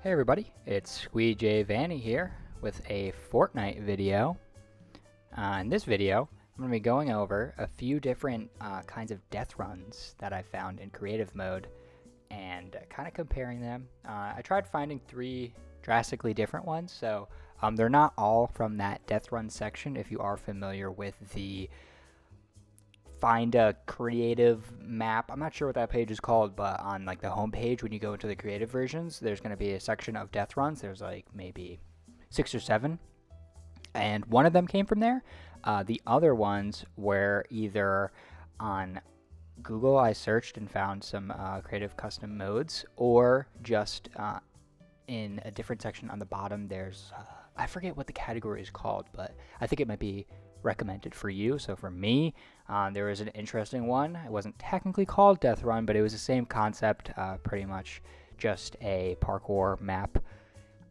Hey everybody, it's SQEE Jvanny here with a Fortnite video. In this video, I'm going to be going over a few different kinds of death runs that I found in creative mode and kind of comparing them. I tried finding three drastically different ones, so they're not all from that death run section. If you are familiar with the find a creative map, I'm not sure what that page is called, but on like the home page when you go into the creative versions, there's going to be a section of death runs. There's like maybe 6 or 7, and one of them came from there. The other ones were either on Google. I searched and found some creative custom modes, or just in a different section on the bottom. There's I forget what the category is called, but I think it might be recommended for you. So for me, there was an interesting one. It wasn't technically called Death Run, but it was the same concept, pretty much just a parkour map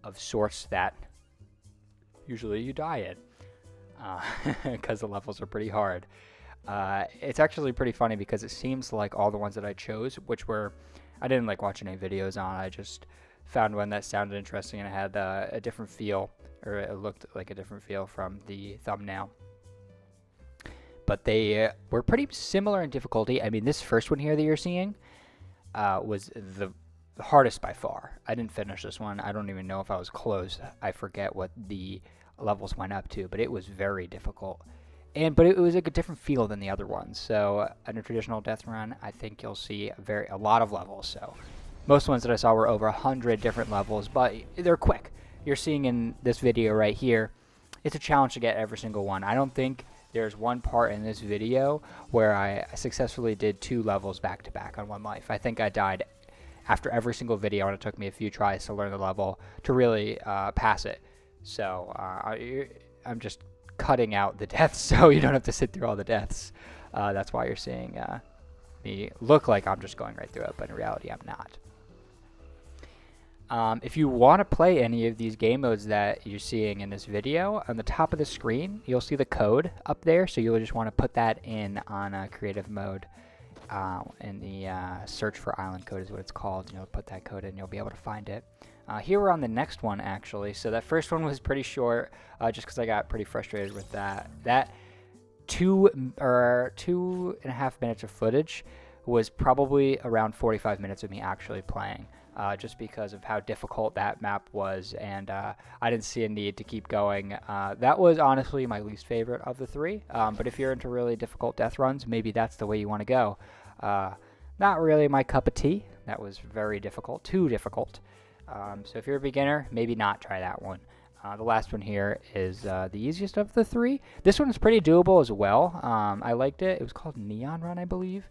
of sorts that usually you die in, because the levels are pretty hard. It's actually pretty funny because it seems like all the ones that I chose, which were, I didn't like watching any videos on, I just found one that sounded interesting and it had a different feel, or it looked like a different feel from the thumbnail. But they were pretty similar in difficulty. I mean, this first one here that you're seeing was the hardest by far. I didn't finish this one. I don't even know if I was close. I forget what the levels went up to, but it was very difficult. But it was like a different feel than the other ones. So in a traditional death run, I think you'll see a lot of levels. So most ones that I saw were over 100 different levels, but they're quick. You're seeing in this video right here, it's a challenge to get every single one. I don't think there's one part in this video where I successfully did 2 levels back to back on one life. I think I died after every single video, and it took me a few tries to learn the level to really pass it. So I'm just cutting out the deaths so you don't have to sit through all the deaths. That's why you're seeing me look like I'm just going right through it, but in reality I'm not. If you want to play any of these game modes that you're seeing in this video, on the top of the screen, you'll see the code up there. So you'll just want to put that in on creative mode. In the search for island code is what it's called. You'll put that code in, you'll be able to find it. Here we're on the next one, actually. So that first one was pretty short, just because I got pretty frustrated with that. That 2.5 minutes of footage was probably around 45 minutes of me actually playing. Just because of how difficult that map was, and I didn't see a need to keep going. That was honestly my least favorite of the 3, but if you're into really difficult death runs, maybe that's the way you want to go. Not really my cup of tea. That was very difficult, too difficult. So if you're a beginner, maybe not try that one. The last one here is the easiest of the 3. This one is pretty doable as well. I liked it. It was called Neon Run, I believe.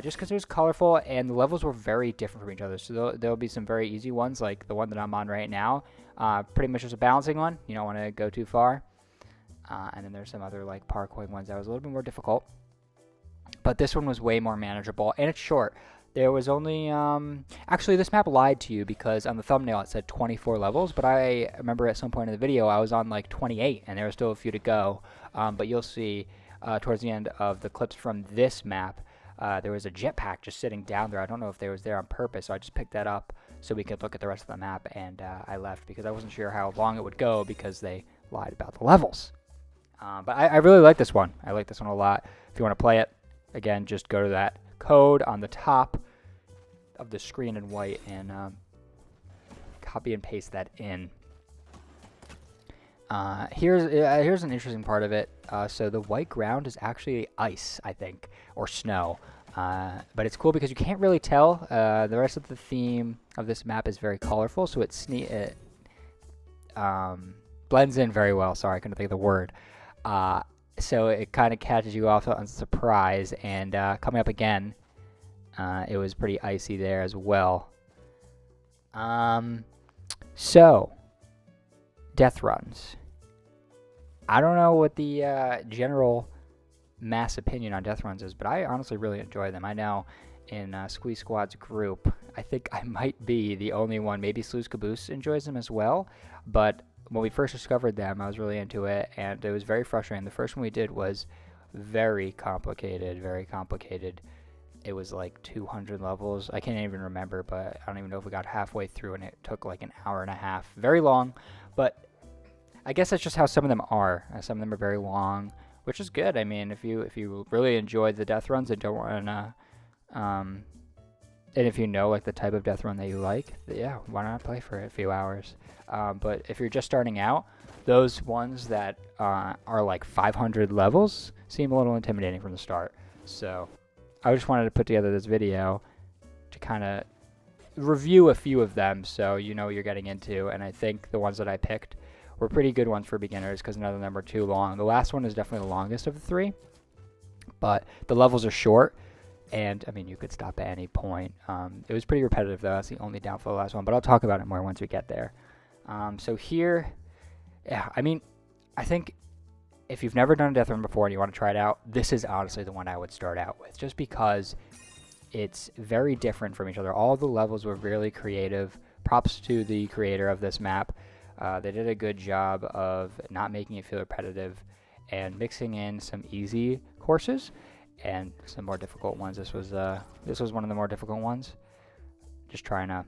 Just because it was colorful and the levels were very different from each other. So there'll be some very easy ones, like the one that I'm on right now. Pretty much just a balancing one. You don't want to go too far. And then there's some other like parkouring ones that was a little bit more difficult. But this one was way more manageable, and it's short. There was only, actually this map lied to you because on the thumbnail it said 24 levels, but I remember at some point in the video I was on like 28 and there were still a few to go. But you'll see towards the end of the clips from this map, there was a jetpack just sitting down there. I don't know if they was there on purpose, so I just picked that up so we could look at the rest of the map, and I left because I wasn't sure how long it would go because they lied about the levels. But I really like this one. I like this one a lot. If you want to play it, again, just go to that code on the top of the screen in white and copy and paste that in. Here's an interesting part of it. So the white ground is actually ice, I think, or snow. But it's cool because you can't really tell. The rest of the theme of this map is very colorful, so it blends in very well. Sorry, I couldn't think of the word. So it kind of catches you off on surprise. And coming up again, it was pretty icy there as well. So death runs. I don't know what the general mass opinion on death runs is, but I honestly really enjoy them. I know in SQEE Squad's group, I think I might be the only one. Maybe Sloose Caboose enjoys them as well, but when we first discovered them, I was really into it, and it was very frustrating. The first one we did was very complicated, it was like 200 levels. I can't even remember, but I don't even know if we got halfway through, and it took like an hour and a half. Very long, but I guess that's just how some of them are. Some of them are very long, which is good. I mean, if you really enjoy the death runs and don't want to, and if you know like the type of death run that you like, yeah, why not play for a few hours? But if you're just starting out, those ones that are like 500 levels seem a little intimidating from the start. So I just wanted to put together this video to kind of review a few of them so you know what you're getting into. And I think the ones that I picked were pretty good ones for beginners because none of them are too long. The last one is definitely the longest of the three, but the levels are short. And, I mean, you could stop at any point. It was pretty repetitive, though. That's the only downfall of the last one. But I'll talk about it more once we get there. So here, yeah, I mean, I think if you've never done a death run before and you want to try it out, this is honestly the one I would start out with. Just because it's very different from each other. All the levels were really creative. Props to the creator of this map. They did a good job of not making it feel repetitive and mixing in some easy courses and some more difficult ones. This was one of the more difficult ones. Just trying to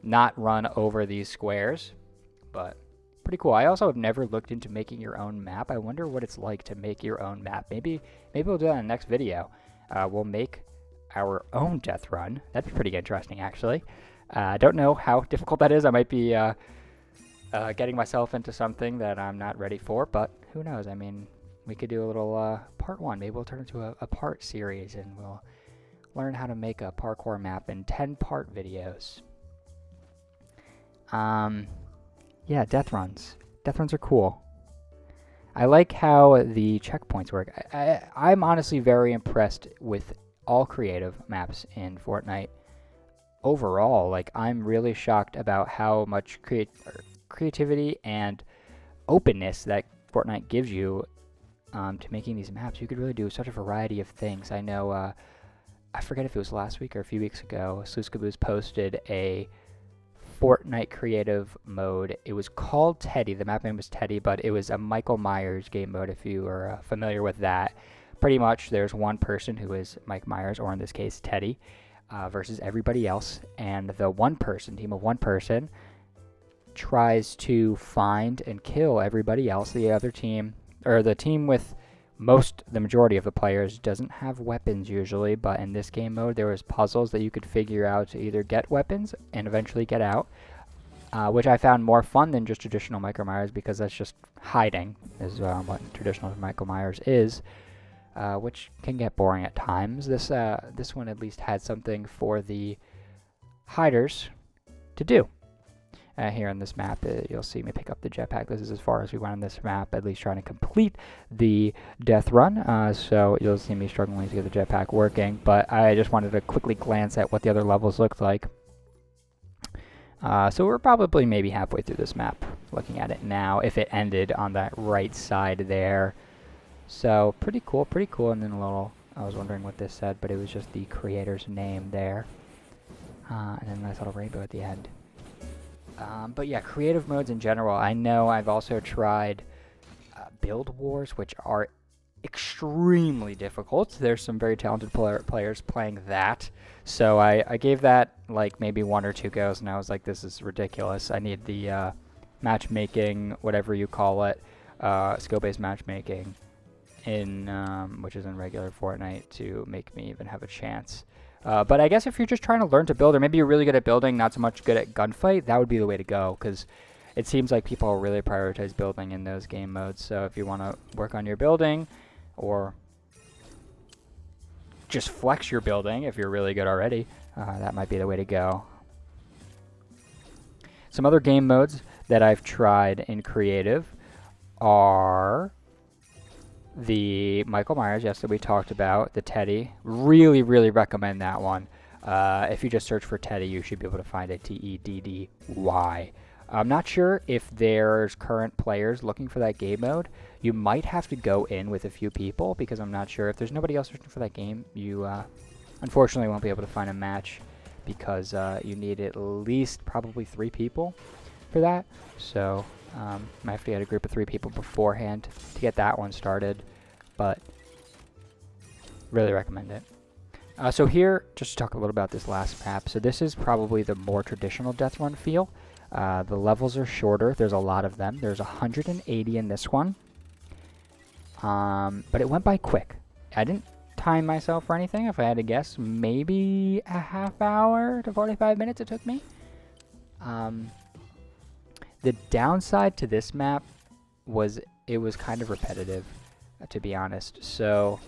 not run over these squares, but pretty cool. I also have never looked into making your own map. I wonder what it's like to make your own map. Maybe we'll do that in the next video. We'll make our own death run. That'd be pretty interesting, actually. I don't know how difficult that is. I might be getting myself into something that I'm not ready for, but who knows? I mean, we could do a little part one. Maybe we'll turn into a part series, and we'll learn how to make a parkour map in 10-part videos. Yeah, death runs. Death runs are cool. I like how the checkpoints work. I'm honestly very impressed with all creative maps in Fortnite. Overall, like, I'm really shocked about how much creativity and openness that Fortnite gives you to making these maps. You could really do such a variety of things. I know, I forget if it was last week or a few weeks ago, Sloose Caboose posted a Fortnite creative mode. It was called Teddy. The map name was Teddy, but it was a Michael Myers game mode, if you are familiar with that. Pretty much there's one person who is Mike Myers, or in this case Teddy, versus everybody else, and the team of one person tries to find and kill everybody else. The other team, or the team with the majority of the players, doesn't have weapons usually, but in this game mode there was puzzles that you could figure out to either get weapons and eventually get out, which I found more fun than just traditional Michael Myers, because that's just hiding, is what traditional Michael Myers is, which can get boring at times. This one at least had something for the hiders to do. Here on this map, you'll see me pick up the jetpack. This is as far as we went on this map, at least trying to complete the death run. So you'll see me struggling to get the jetpack working, but I just wanted to quickly glance at what the other levels looked like. So we're probably maybe halfway through this map, looking at it now, if it ended on that right side there. So pretty cool, pretty cool. And then I was wondering what this said, but it was just the creator's name there. And then a nice little rainbow at the end. But yeah, creative modes in general. I know I've also tried Build Wars, which are extremely difficult. There's some very talented players playing that. So I gave that like maybe 1 or 2 goes, and I was like, this is ridiculous. I need the matchmaking, whatever you call it, skill-based matchmaking, which is in regular Fortnite, to make me even have a chance. But I guess if you're just trying to learn to build, or maybe you're really good at building, not so much good at gunfight, that would be the way to go, because it seems like people really prioritize building in those game modes. So if you want to work on your building, or just flex your building if you're really good already, that might be the way to go. Some other game modes that I've tried in creative are the Michael Myers, yes, that we talked about, the Teddy. Really, really recommend that one. If you just search for Teddy, you should be able to find it, Teddy. I'm not sure if there's current players looking for that game mode. You might have to go in with a few people, because I'm not sure. If there's nobody else searching for that game, you unfortunately won't be able to find a match, because you need at least probably 3 people for that. So might have to get a group of 3 people beforehand to get that one started, but really recommend it. So here, just to talk a little about this last map. So this is probably the more traditional death run feel. The levels are shorter. There's a lot of them. There's 180 in this one. But it went by quick. I didn't time myself or anything. If I had to guess, maybe a half hour to 45 minutes it took me. The downside to this map was it was kind of repetitive, to be honest. So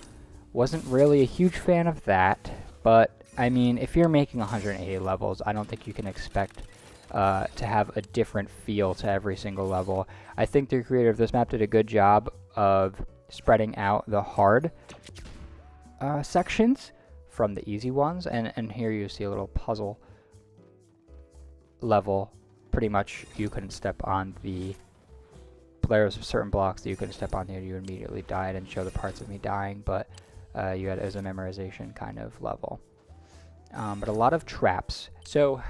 wasn't really a huge fan of that. But I mean, if you're making 180 levels, I don't think you can expect to have a different feel to every single level. I think the creator of this map did a good job of spreading out the hard sections from the easy ones, and here you see a little puzzle level. Pretty much you couldn't step on there's certain blocks that you couldn't step on there, you immediately die. I didn't show the parts of me dying, but you had it as a memorization kind of level. But a lot of traps. So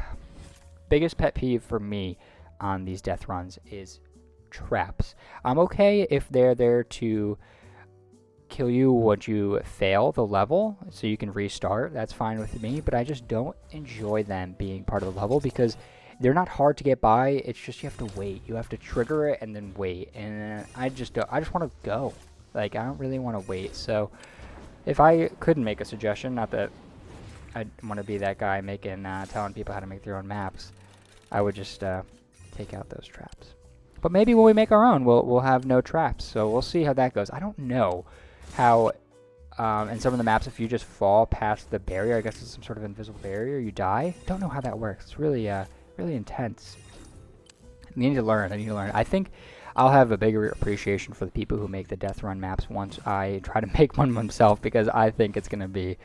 biggest pet peeve for me on these death runs is traps. I'm okay if they're there to kill you once you fail the level so you can restart. That's fine with me, but I just don't enjoy them being part of the level because they're not hard to get by. It's just you have to wait. You have to trigger it and then wait. And I just want to go. Like, I don't really want to wait. So if I couldn't make a suggestion, not that I want to be that guy making telling people how to make their own maps, I would just take out those traps. But maybe when we make our own, we'll have no traps. So we'll see how that goes. I don't know how in some of the maps, if you just fall past the barrier, I guess it's some sort of invisible barrier, you die. Don't know how that works. It's really really intense. I need to learn. I think I'll have a bigger appreciation for the people who make the death run maps once I try to make one myself, because I think it's going to be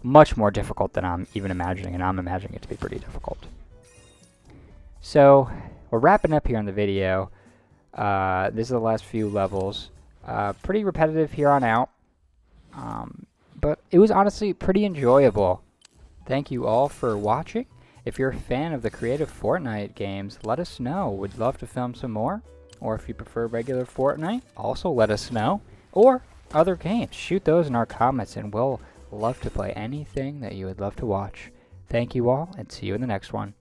much more difficult than I'm even imagining, and I'm imagining it to be pretty difficult. So we're wrapping up here on the video. This is the last few levels. Pretty repetitive here on out, but it was honestly pretty enjoyable. Thank you all for watching. If you're a fan of the creative Fortnite games, let us know. We'd love to film some more. Or if you prefer regular Fortnite, also let us know. Or other games, shoot those in our comments and we'll love to play anything that you would love to watch. Thank you all, and see you in the next one.